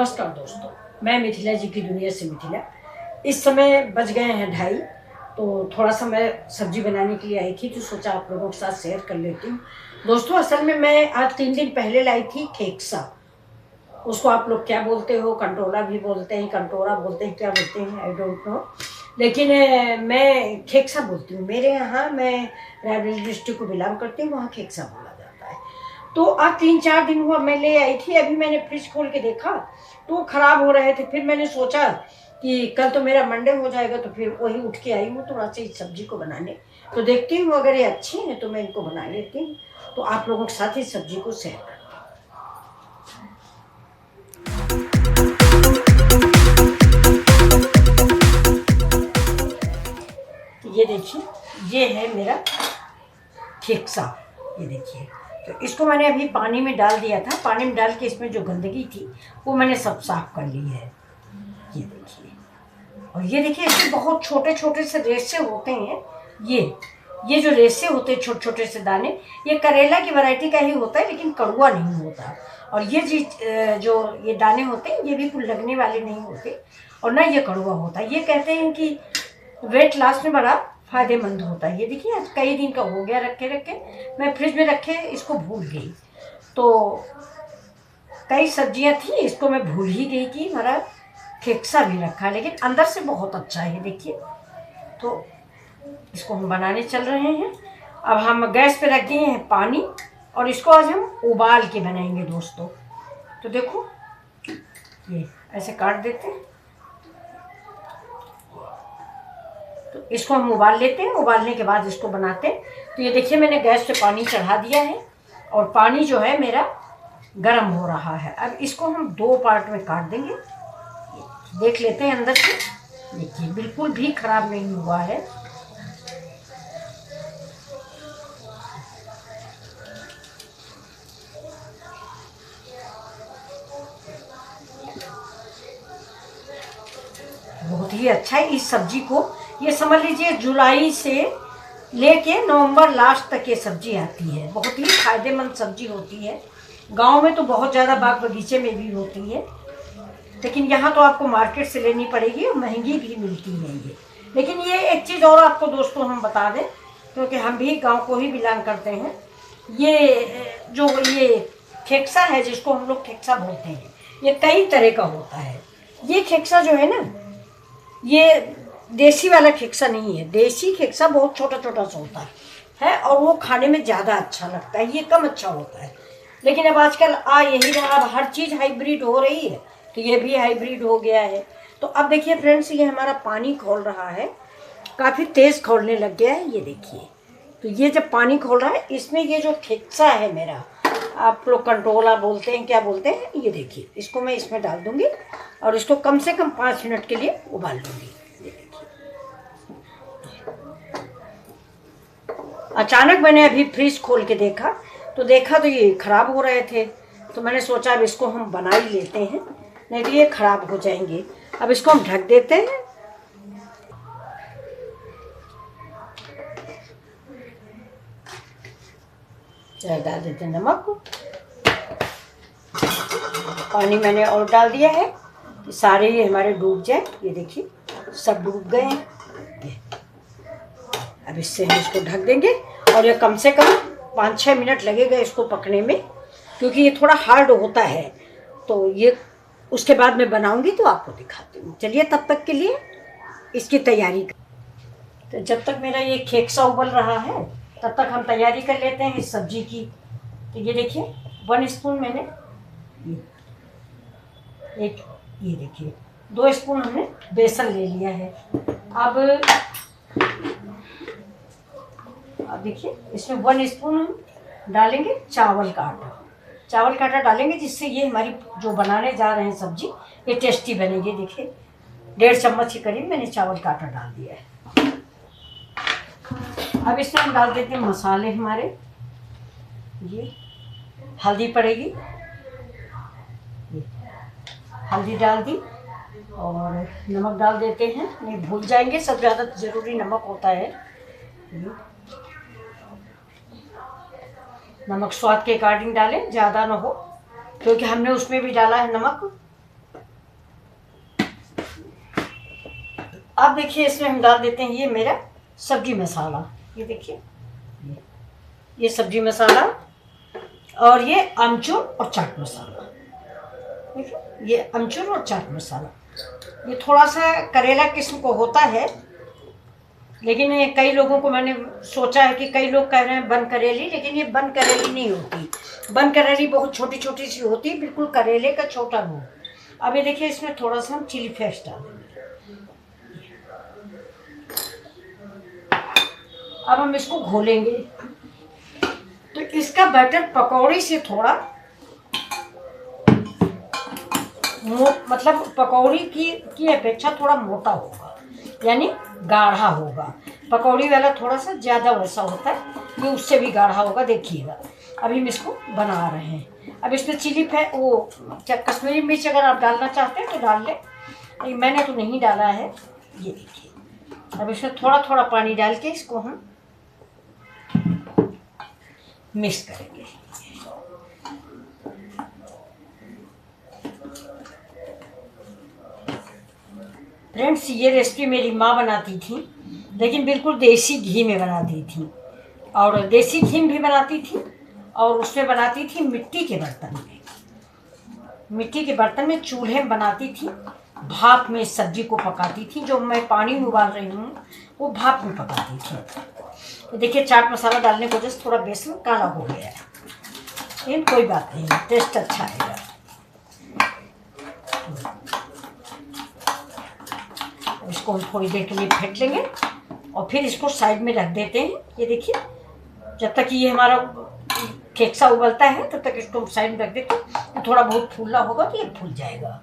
नमस्कार दोस्तों, मैं मिथिला जी की दुनिया से मिथिला। इस समय बज गए हैं 2:30। तो थोड़ा सा मैं सब्जी बनाने के लिए आई थी, तो सोचा आप लोगों के साथ शेयर कर लेती हूँ। दोस्तों, असल में मैं आज 3 दिन पहले लाई थी खेक्सा। उसको आप लोग क्या बोलते हो, कंटोला भी बोलते हैं, कंटोरा बोलते हैं, क्या बोलते हैं आई डोंट नो, लेकिन मैं खेक्सा बोलती हूँ। मेरे यहाँ, मैं रायबरेली डिस्ट्रिक्ट को बिलोंग करती हूँ, वहाँ खेक्सा बोला जाता है। तो आज 3-4 दिन हुआ मैं ले आई थी। अभी मैंने फ्रिज खोल के देखा तो वो खराब हो रहे थे। फिर मैंने सोचा कि कल तो मेरा मंडे हो जाएगा, तो फिर वही उठ के आई हूँ थोड़ा सा इस सब्जी को बनाने। तो देखती हूँ अगर ये अच्छी है तो मैं इनको बना लेती हूँ, तो आप लोगों के साथ इस सब्जी को शेयर करती हूँ। ये देखिए, ये है मेरा खेक्सा। ये देखिए, तो इसको मैंने अभी पानी में डाल दिया था। पानी में डाल के इसमें जो गंदगी थी वो मैंने सब साफ कर ली है। ये देखिए, और ये देखिए इसमें बहुत छोटे छोटे से रेशे होते हैं। ये जो रेशे होते हैं, छोटे छोटे से दाने, ये करेला की वैरायटी का ही होता है, लेकिन कड़वा नहीं होता। और ये जो ये दाने होते हैं, ये भी कुछ लगने वाले नहीं होते, और ना ये कड़वा होता है। ये कहते हैं कि वेट लॉस में बड़ा फायदेमंद होता है। ये देखिए, आज कई दिन का हो गया रखे रखे, मैं फ्रिज में रखे इसको भूल गई। तो कई सब्जियां थी, इसको मैं भूल ही गई कि हमारा खेक्सा भी रखा, लेकिन अंदर से बहुत अच्छा है। देखिए, तो इसको हम बनाने चल रहे हैं। अब हम गैस पे रख दिए हैं पानी, और इसको आज हम उबाल के बनाएंगे दोस्तों। तो देखो, ये ऐसे काट देते हैं, तो इसको हम उबाल लेते हैं। उबालने के बाद इसको बनाते हैं। तो ये देखिए, मैंने गैस पे पानी चढ़ा दिया है, और पानी जो है मेरा गर्म हो रहा है। अब इसको हम 2 पार्ट में काट देंगे। देख लेते हैं अंदर से। देखिए, बिल्कुल भी खराब नहीं हुआ है। बहुत ही अच्छा है। इस सब्जी को, ये समझ लीजिए, जुलाई से लेके नवंबर लास्ट तक ये सब्जी आती है। बहुत ही फायदेमंद सब्जी होती है। गांव में तो बहुत ज़्यादा बाग बगीचे में भी होती है, लेकिन यहाँ तो आपको मार्केट से लेनी पड़ेगी, और महंगी भी मिलती है ये। लेकिन ये एक चीज़ और आपको दोस्तों हम बता दें, क्योंकि हम भी गांव को ही बिलोंग करते हैं। ये जो ये खेक्सा है, जिसको हम लोग खेक्सा बोलते हैं, ये कई तरह का होता है। ये खेक्सा जो है ना, ये देसी वाला खेक्सा नहीं है। देसी खेक्सा बहुत छोटा छोटा सा होता है, और वो खाने में ज़्यादा अच्छा लगता है, ये कम अच्छा होता है। लेकिन अब आजकल यही रहा, अब हर चीज़ हाइब्रिड हो रही है, तो ये भी हाइब्रिड हो गया है। तो अब देखिए फ्रेंड्स, ये हमारा पानी खोल रहा है, काफ़ी तेज़ खोलने लग गया है। ये देखिए, तो ये जब पानी खोल रहा है, इसमें ये जो खेक्सा है मेरा, आप लोग कंटोला बोलते हैं, क्या बोलते हैं, ये देखिए, इसको मैं इसमें डाल दूँगी, और इसको कम से कम 5 मिनट के लिए उबाल लूँगी। ये देखिए, अचानक मैंने अभी फ्रिज खोल के देखा, तो ये ख़राब हो रहे थे। तो मैंने सोचा अब इसको हम बना ही लेते हैं, नहीं तो ये ख़राब हो जाएंगे। अब इसको हम ढक देते हैं। डाल देते हैं नमक। पानी मैंने और डाल दिया है, सारे ये हमारे डूब जाए। ये देखिए, सब डूब गए हैं। अब इससे हम इसको ढक देंगे, और ये कम से कम 5-6 मिनट लगेगा इसको पकने में, क्योंकि ये थोड़ा हार्ड होता है। तो ये उसके बाद मैं बनाऊंगी तो आपको दिखाती हूँ। चलिए, तब तक के लिए इसकी तैयारी कर। तो जब तक मेरा ये खेक्सा उबल रहा है, तब तक हम तैयारी कर लेते हैं इस सब्जी की। तो ये देखिए, 1 स्पून मैंने, ये देखिए 2 स्पून हमने बेसन ले लिया है। अब देखिए, इसमें 1 स्पून हम डालेंगे चावल का आटा। चावल का आटा डालेंगे, जिससे ये हमारी जो बनाने जा रहे हैं सब्जी, ये टेस्टी बनेगी। देखिए, 1.5 चम्मच के करीब मैंने चावल का आटा डाल दिया है। अब इसमें हम डाल देते हैं मसाले हमारे। ये हल्दी पड़ेगी, हल्दी डाल दी, और नमक डाल देते हैं, नहीं भूल जाएंगे, सब ज़्यादा ज़रूरी नमक होता है। नमक स्वाद के अकॉर्डिंग डालें, ज़्यादा ना हो, क्योंकि हमने उसमें भी डाला है नमक। अब देखिए इसमें हम डाल देते हैं ये मेरा सब्जी मसाला। ये देखिए ये सब्जी मसाला और ये अमचूर और चाट मसाला। देखिए ये अमचूर और चाट मसाला, ये थोड़ा सा करेला किस्म को होता है, लेकिन कई लोगों को मैंने सोचा है कि कई लोग कह रहे हैं बन करेली, लेकिन ये बन करेली नहीं होती। बन करेली बहुत छोटी छोटी सी होती है, बिल्कुल करेले का छोटा रूप। अब ये देखिए इसमें थोड़ा सा हम चिली फ्लेक्स डाल देंगे। अब हम इसको घोलेंगे। तो इसका बैटर पकौड़ी से थोड़ा मतलब पकौड़ी की अपेक्षा थोड़ा मोटा होगा, यानी गाढ़ा होगा। पकौड़ी वाला थोड़ा सा ज़्यादा वैसा होता है, ये उससे भी गाढ़ा होगा। देखिएगा अभी हम इसको बना रहे हैं। अब इसमें चिली वो कश्मीरी मिर्च अगर आप डालना चाहते हैं तो डाल लें, लेकिन मैंने तो नहीं डाला है। ये देखिए अब इसमें थोड़ा थोड़ा पानी डाल के इसको हम मिक्स करेंगे। फ्रेंड्स ये रेसिपी मेरी माँ बनाती थी, लेकिन बिल्कुल देसी घी में बनाती थी, और देसी घी भी बनाती थी, और उसमें बनाती थी मिट्टी के बर्तन में। मिट्टी के बर्तन में चूल्हे में बनाती थी, भाप में सब्जी को पकाती थी। जो मैं पानी में उबाल रही हूँ वो भाप में पकाती थी। देखिए चाट मसाला डालने की वजह से थोड़ा बेसन काला हो गया है, लेकिन कोई बात नहीं, टेस्ट अच्छा आएगा। इसको हम थोड़ी देर के लिए फेंट लेंगे और फिर इसको साइड में रख देते हैं। ये देखिए जब तक ये हमारा केकसा उबलता है तब तक इसको हम साइड में रख देते हैं। थोड़ा बहुत फूलना होगा तो ये फूल जाएगा।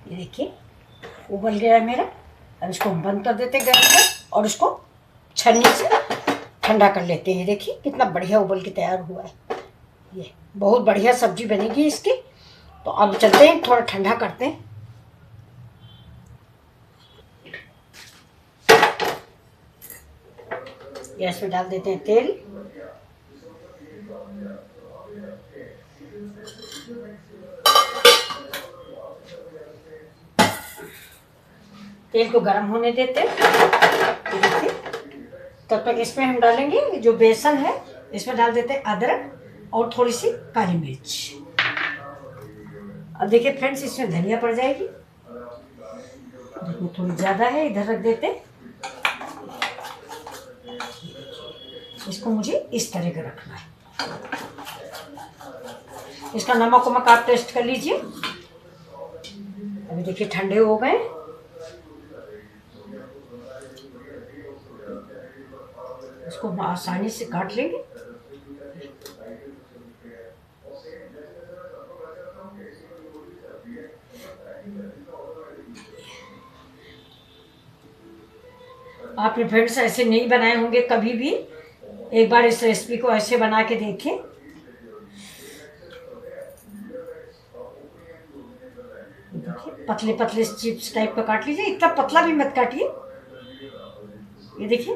ये देखिए उबल गया है मेरा। अब इसको हम बंद कर देते हैं गैस पर और इसको छन्नी से ठंडा कर लेते हैं। देखिए कितना बढ़िया उबल के तैयार हुआ है। ये बहुत बढ़िया सब्जी बनेगी इसकी। तो अब चलते हैं थोड़ा ठंडा करते हैं। गैस में डाल देते हैं तेल। तेल को गर्म होने देते हैं। देखिए तब तक इसमें हम डालेंगे जो बेसन है, इसमें डाल देते हैं अदरक और थोड़ी सी काली मिर्च। अब देखिए फ्रेंड्स इसमें धनिया पड़ जाएगी, देखिए थोड़ी ज़्यादा है, इधर रख देते हैं। इसको मुझे इस तरह का रखना है। इसका नमक वमक आप टेस्ट कर लीजिए। अभी देखिए ठंडे हो गए। इसको आसानी से काट लेंगे। आपने फ्रेंड्स ऐसे नहीं बनाए होंगे कभी भी, एक बार इस रेसिपी को ऐसे बना के देखें। पतले पतले चिप्स टाइप का काट लीजिए, इतना पतला भी मत काटिए। ये देखिए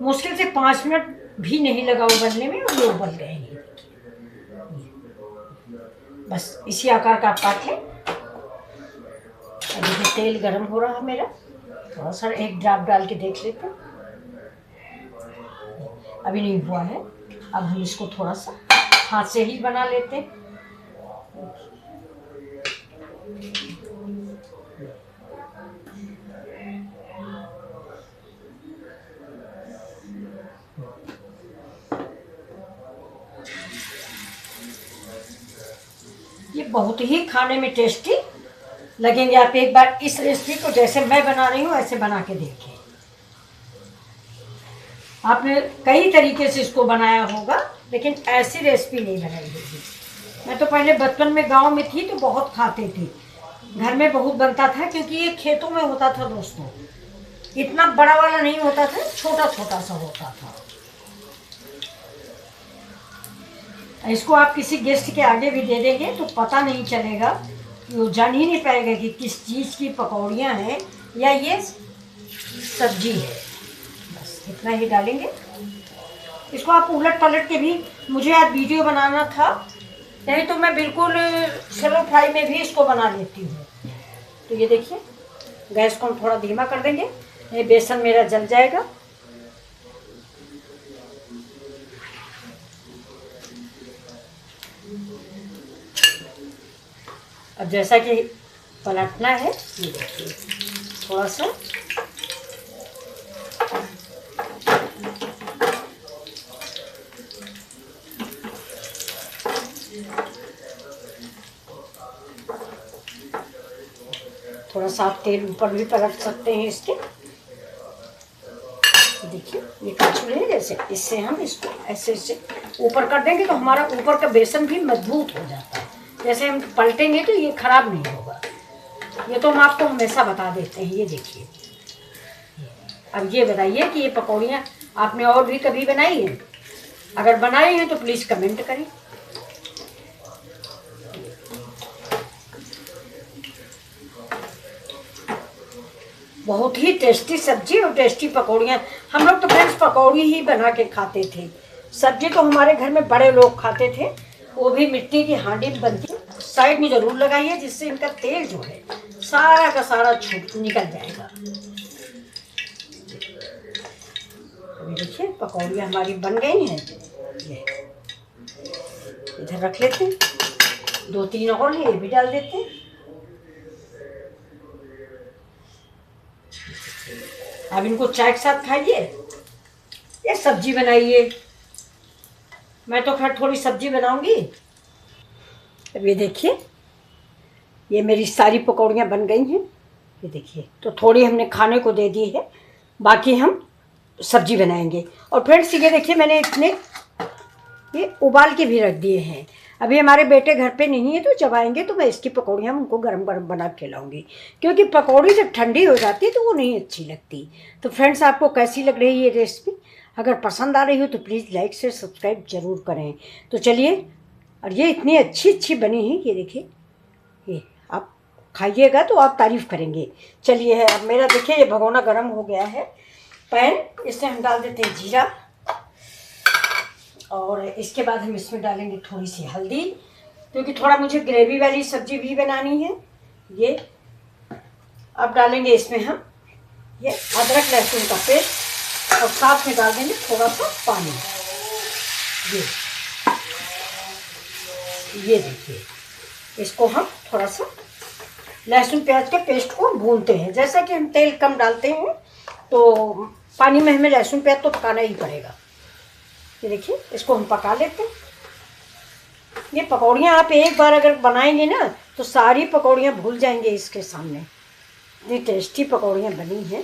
मुश्किल से 5 मिनट भी नहीं लगा उबलने में और ये उबल गए हैं। बस इसी आकार का आप काट लें। अब देखिए तेल गरम हो रहा है मेरा, थोड़ा सा एक ड्राप डाल के देख लेते हैं। अभी नहीं हुआ है। अब हम इसको थोड़ा सा हाथ से ही बना लेते हैं। ये बहुत ही खाने में टेस्टी लगेंगे। आप एक बार इस रेसिपी को जैसे मैं बना रही हूँ ऐसे बना के देखिए। आपने कई तरीके से इसको बनाया होगा, लेकिन ऐसी रेसिपी नहीं बनाई होगी। मैं तो पहले बचपन में गांव में थी तो बहुत खाते थे, घर में बहुत बनता था, क्योंकि ये खेतों में होता था दोस्तों। इतना बड़ा वाला नहीं होता था, छोटा छोटा सा होता था। इसको आप किसी गेस्ट के आगे भी दे देंगे तो पता नहीं चलेगा, वो जान ही नहीं पाएगा कि किस चीज़ की पकौड़ियाँ हैं या ये सब्जी है। बस इतना ही डालेंगे। इसको आप उलट पलट के भी, मुझे आज वीडियो बनाना था, नहीं तो मैं बिल्कुल शैलो फ्राई में भी इसको बना लेती हूँ। तो ये देखिए गैस को हम थोड़ा धीमा कर देंगे, ये बेसन मेरा जल जाएगा। अब जैसा कि पलटना है, ये देखिए थोड़ा सा आप तेल ऊपर भी पलट सकते हैं इसके। देखिए ये कचौड़ी है, जैसे इससे हम इसको ऐसे ऐसे ऊपर कर देंगे तो हमारा ऊपर का बेसन भी मजबूत हो जाता है। जैसे हम पलटेंगे तो ये खराब नहीं होगा। ये तो हम आपको हमेशा बता देते हैं। ये देखिए, अब ये बताइए कि ये पकौड़ियाँ आपने और भी कभी बनाई हैं? अगर बनाई हैं तो प्लीज़ कमेंट करें। बहुत ही टेस्टी सब्जी और टेस्टी पकौड़ियाँ। हम लोग तो फ्रेंड्स पकौड़ी ही बना के खाते थे। सब्जी तो हमारे घर में बड़े लोग खाते थे, वो भी मिट्टी की हांडी में बनती। साइड में ज़रूर लगाइए, जिससे इनका तेल जो है सारा का सारा छूट निकल जाएगा। अभी देखिए पकौड़ियाँ हमारी बन गई हैं। ये इधर रख लेते हैं, 2-3 और ये भी डाल देते हैं। अब इनको चाय के साथ खाइए या सब्जी बनाइए। मैं तो खैर थोड़ी सब्जी बनाऊंगी। अब ये देखिए, ये मेरी सारी पकौड़ियाँ बन गई हैं। ये देखिए, तो थोड़ी हमने खाने को दे दी है, बाकी हम सब्जी बनाएंगे। और फ्रेंड्स ये देखिए, मैंने इतने ये उबाल के भी रख दिए हैं। अभी हमारे बेटे घर पे नहीं है, तो जब आएंगे तो मैं इसकी पकौड़ियाँ उनको गरम गरम बना के खिलाऊंगी, क्योंकि पकौड़ी जब ठंडी हो जाती है तो वो नहीं अच्छी लगती। तो फ्रेंड्स आपको कैसी लग रही है ये रेसिपी? अगर पसंद आ रही हो तो प्लीज़ लाइक शेयर सब्सक्राइब ज़रूर करें। तो चलिए, और ये इतनी अच्छी बनी है, ये देखिए, ये आप खाइएगा तो आप तारीफ़ करेंगे। चलिए, अब मेरा देखिए ये भगोना गर्म हो गया है, पैन, इसमें हम डाल देते हैं जीरा, और इसके बाद हम इसमें डालेंगे थोड़ी सी हल्दी, क्योंकि थोड़ा मुझे ग्रेवी वाली सब्जी भी बनानी है। ये अब डालेंगे इसमें हम ये अदरक लहसुन का पेस्ट, और साथ में डाल देंगे थोड़ा सा पानी। ये देखिए, इसको हम थोड़ा सा लहसुन प्याज के पेस्ट को भूनते हैं। जैसा कि हम तेल कम डालते हैं तो पानी में हमें लहसुन प्याज तो पकाना ही पड़ेगा। ये देखिए, इसको हम पका लेते हैं। ये पकौड़ियाँ आप एक बार अगर बनाएंगे ना तो सारी पकौड़ियाँ भूल जाएंगे इसके सामने। इतनी टेस्टी पकौड़ियाँ बनी हैं।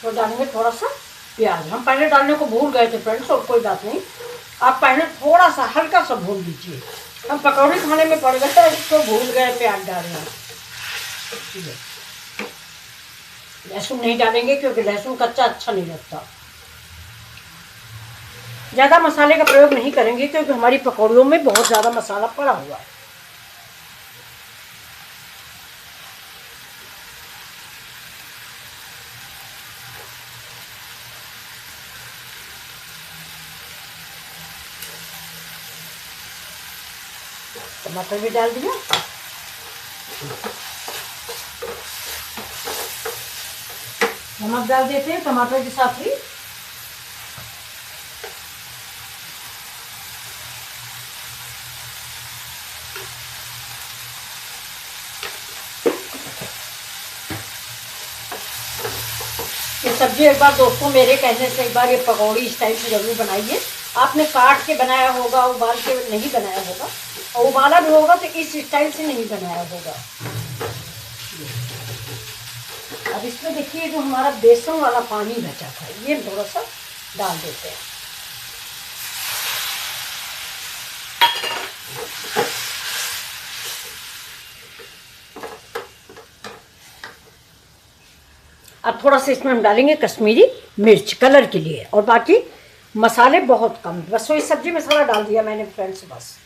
तो डालेंगे थोड़ा सा प्याज। हम पहले डालने को भूल गए थे फ्रेंड्स, और कोई बात नहीं, आप पहले थोड़ा सा हल्का सा भून लीजिए। हम पकौड़ी खाने में पड़ गए थे, इसको भूल गए प्याज डालना। लहसुन नहीं डालेंगे क्योंकि लहसुन कच्चा अच्छा नहीं लगता। ज़्यादा मसाले का प्रयोग नहीं करेंगे क्योंकि हमारी पकौड़ियों में बहुत ज़्यादा मसाला पड़ा हुआ है। टमाटर भी डाल दिया। नमक डाल देते हैं टमाटर के साथ ही। ये सब्जी एक बार दोस्तों मेरे कहने से एक बार ये पकौड़ी इस टाइप से जरूर बनाइए। आपने काट के बनाया होगा, उबाल के नहीं बनाया होगा, और उबाला भी होगा तो इस स्टाइल से नहीं बनाया होगा। अब इसमें देखिए जो हमारा बेसन वाला पानी बचा था ये थोड़ा सा डाल देते हैं। अब थोड़ा सा इसमें हम डालेंगे कश्मीरी मिर्च कलर के लिए, और बाकी मसाले बहुत कम। बस वही सब्जी मसाला डाल दिया मैंने फ्रेंड्स, बस।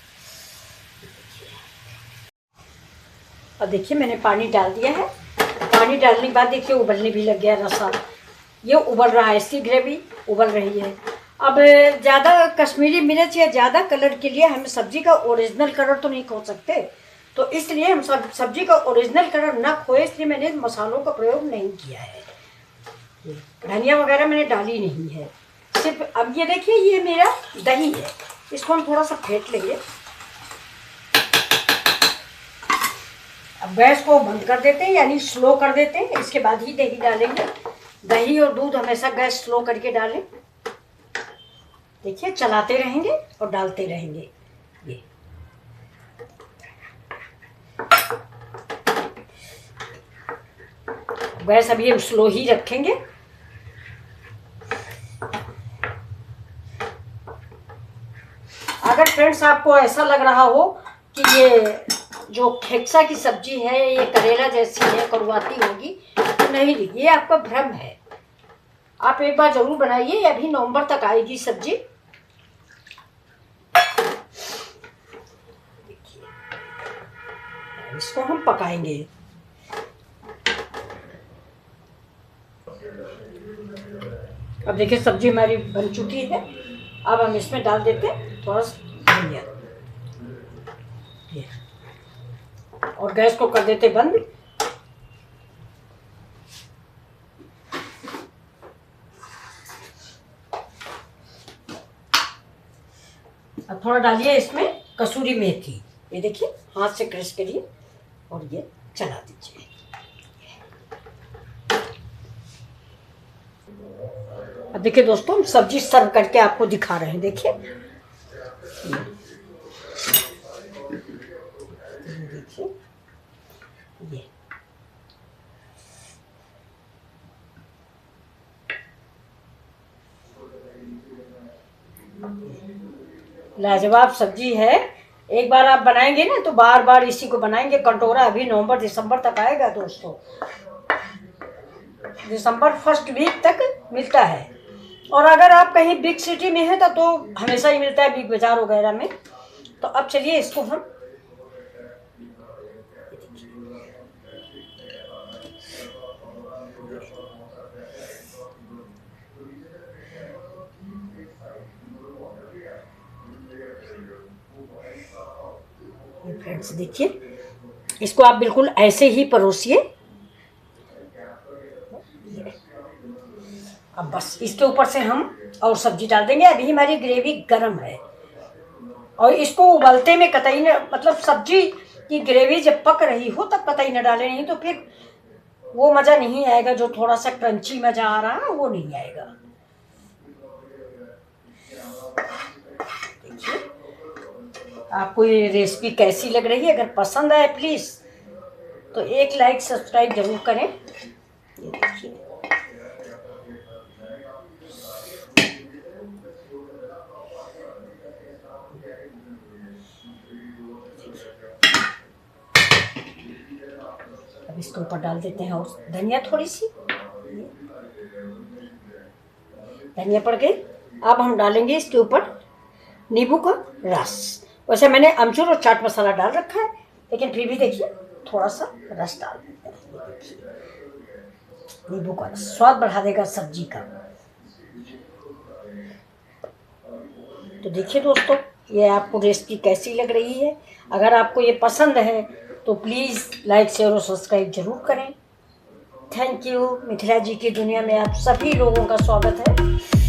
अब देखिए मैंने पानी डाल दिया है। पानी डालने के बाद देखिए उबलने भी लग गया रसा। ये उबल रहा है, इसकी ग्रेवी उबल रही है। अब ज़्यादा कश्मीरी मिर्च या ज़्यादा कलर के लिए हम सब्जी का ओरिजिनल कलर तो नहीं खो सकते, तो इसलिए हम सब्जी का ओरिजिनल कलर ना खोए, इसलिए मैंने मसालों का प्रयोग नहीं किया है। धनिया वगैरह मैंने डाली नहीं है सिर्फ। अब ये देखिए, ये मेरा दही है, इसको हम थोड़ा सा फेंट लेंगे। अब गैस को बंद कर देते हैं, यानी स्लो कर देते हैं, इसके बाद ही दही डालेंगे। दही और दूध हमेशा गैस स्लो करके डालें। देखिए, चलाते रहेंगे और डालते रहेंगे। ये गैस अभी हम स्लो ही रखेंगे। अगर फ्रेंड्स आपको ऐसा लग रहा हो कि ये जो खेक्सा की सब्जी है ये करेला जैसी है, कड़वाती होगी, तो नहीं, ये आपका भ्रम है। आप एक बार जरूर बनाइए, अभी नवंबर तक आएगी सब्जी। देखिए, इसको हम पकाएंगे। अब देखिए, सब्जी हमारी बन चुकी है। अब हम इसमें डाल देते हैं थोड़ा सा धनिया और गैस को कर देते बंद। अब थोड़ा डालिए इसमें कसूरी मेथी, ये देखिए हाथ से क्रश करिए और ये चला दीजिए। अब देखिए दोस्तों, हम सब्जी सर्व करके आपको दिखा रहे हैं। देखिए, देखिए ये लाजवाब सब्जी है। एक बार आप बनाएंगे ना तो बार बार इसी को बनाएंगे। कटोरा अभी नवंबर दिसंबर तक आएगा दोस्तों। दिसंबर फर्स्ट वीक तक मिलता है। और अगर आप कहीं बिग सिटी में हैं तो हमेशा ही मिलता है, बिग बाजार वगैरह में। तो अब चलिए इसको हम फ्रेंड्स देखिए, इसको आप बिल्कुल ऐसे ही परोसिए। अब बस इसके ऊपर से हम और सब्जी डाल देंगे। अभी हमारी ग्रेवी गरम है और इसको उबलते में कतई न, मतलब सब्जी की ग्रेवी जब पक रही हो तब कतई न डालें, नहीं तो फिर वो मज़ा नहीं आएगा। जो थोड़ा सा क्रंची मज़ा आ रहा है वो नहीं आएगा। देखिए, आपको ये रेसिपी कैसी लग रही है? अगर पसंद आए प्लीज़ तो एक लाइक सब्सक्राइब जरूर करें। ये देखिए, अब इसके ऊपर डाल देते हैं और धनिया थोड़ी सी। धनिया पड़ गई। अब हम डालेंगे इसके ऊपर नींबू का रस। वैसे मैंने अमचूर और चाट मसाला डाल रखा है, लेकिन फिर भी देखिए थोड़ा सा रस डाल देते हैं। देखिए, नींबू का रस स्वाद बढ़ा देगा सब्जी का। तो देखिए दोस्तों, ये आपको रेसिपी कैसी लग रही है? अगर आपको ये पसंद है तो प्लीज़ लाइक शेयर और सब्सक्राइब जरूर करें। Thank you. मिथिला जी की दुनिया में आप सभी लोगों का स्वागत है।